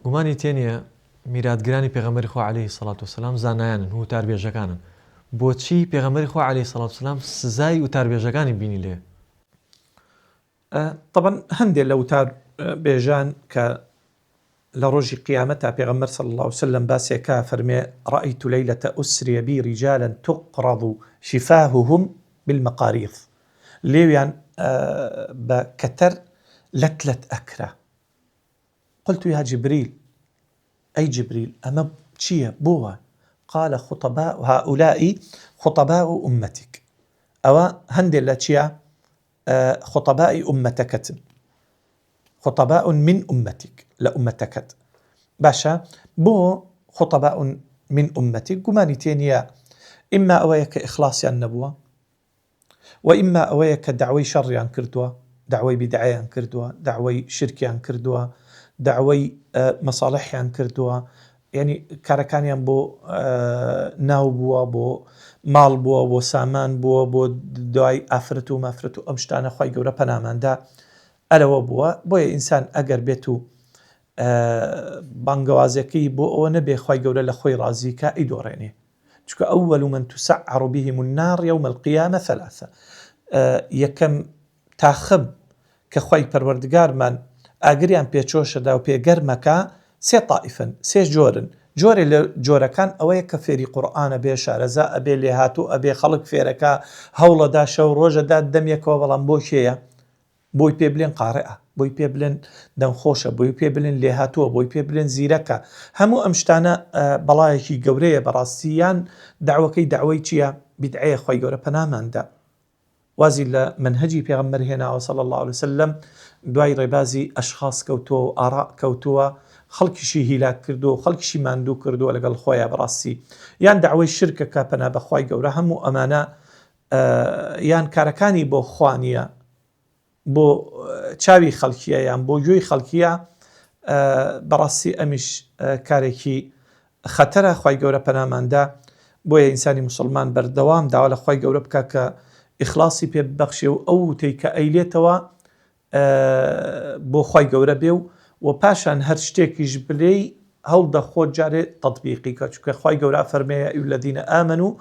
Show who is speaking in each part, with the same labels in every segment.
Speaker 1: گومانی تێنیە میراتگرانی پێغەمبەری خوا عەلەیهی سەڵات وسەلام زانایانن و وتاربێژەکانن. بۆچی پێغەمبەری خوا عەلەیهی سەڵات وسەلام سزای وتاربێژەکانی بینی لێ؟
Speaker 2: طبعا هەندێک لە وتاربێژان کە لە ڕۆژی قیامەتا پێغەمبەر صلی الله عليه وسلم باسێکا فەرمێ رأيت ليلة أسري بي رجالا تقرض شفاههم بالمقاريض لێویان بە کەتەر لەتلت ئەکرا. قلت يا جبريل أي جبريل ئەمە چییە بۆوە؟ قال خطباء هؤلاء خطباء أمتك ئەوە هەندێک لە چیە؟ خطباء أمتكت خطباء من أمتك لأمتكت باشا بو خطباء من أمتك قماني تينيا إما أويك إخلاصي النبوة وإما أويك دعوي شري عن كردوا دعوي بدعي عن كردوا دعوي شركي عن كردوا دعوي مصالحي عن كردوا يعني كاركانيان بو ناو بوا بو مال بوا بو سامان بوا بو دعاي أفرتو مافرتو أمشتانا خواهي قورا پنامان دا ئەلەوە بووە بۆیە ئینسان ئەگەر بێت و بانگەوازەکەی بۆ ئەوە نەبێ خی گەورە لە خۆی ڕازیکە ئیدۆڕێنێ چکە ئەوەل من تسعر بهم النار يوم القيامة ثلاثة یەکەم تاخب کە خی پەروەردگارمان ئاگریان پێچۆشەدا و پێگەرمەکە سێ تائیفن سێ جۆرن. جۆرێ لە جۆرەکان ئەوەیە کە فێری قورئانە بێ شارەزا ئەبێ لێهاتوو ئەبێ خەڵک فێرەکە هەوڵەدا شەو ڕۆژەدا دەمێکەوە بەڵام بۆ کێیە؟ بۆی پێ بڵێن قارئە، بۆی پێ بڵێن دەمخۆشە، بۆی پێ بڵێن لێهاتووە، بۆی پێ بڵێن زیرەکە. هەموو ئەم شتانە بەڵایەکی گەورەیە بەڕاستیان داوەکەی داوای چییە؟ بیدعەیە خی گەورە پەناماندا. وازی لە منهەجی پێغەمبەر هێناوە صلی الله عليه وسلم دوای ڕێبازی ئەشخاص کەوتووە و ئاڕا کەوتووە خەڵکیشی هیلاک کردو و خەڵکیشی ماندوو کردووە لەگەڵ خۆیان بەڕاستی یان داوای شرکەکە پەنا بەخوای گەورە هەموو ئەمانە یان کارەکانی بۆ خوانیە بۆ چاوی خەڵکیە یان بۆ گوێی خەڵکیە بەڕاستی ئەمیش کارێکی خەتەرە خی گەورە پەناماندا. بۆیە ئینسانی مسلمان بەردەوام داوا لە خی گەورە بکە کە ئیخلاصی پێ ببەخشێ و ئەو وتەی کە ئەیلێتەوە بۆ خی گەورە بێ و پاشان هەر شتێکیش بلێی هەڵدەخۆت جارێ تەطبیقی کە چونکە خی گەورە فەرمێیە ئەیها الذین ئامنوا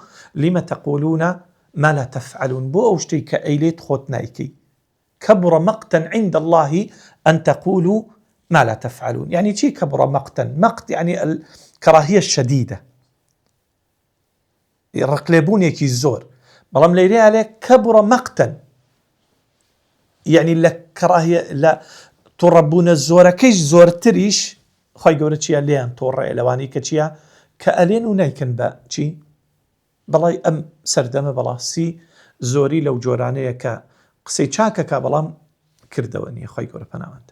Speaker 2: لم تقولون ما لا تفعلون بۆ ئەو شتەی کە ئەیلێت خۆت نایکەی. كبر مقتا عند الله أن تقولوا ما لا تفعلون. يعني شي كبر مقتا؟ مقت يعني الكراهية الشديدة رقلبونيكي الزور بلام ليري عليك كبر مقتا يعني لك كراهية لا تربون الزور كيش زور تريش خاي قولة شيا ليان تورا إلواني كشيا كألين ونايكن با شي بلاي أم سردمة بلا سي زوري لو جورانية قسەی چاکەکە بەڵام کردەوە نییە خی گەورە پەناوەندە.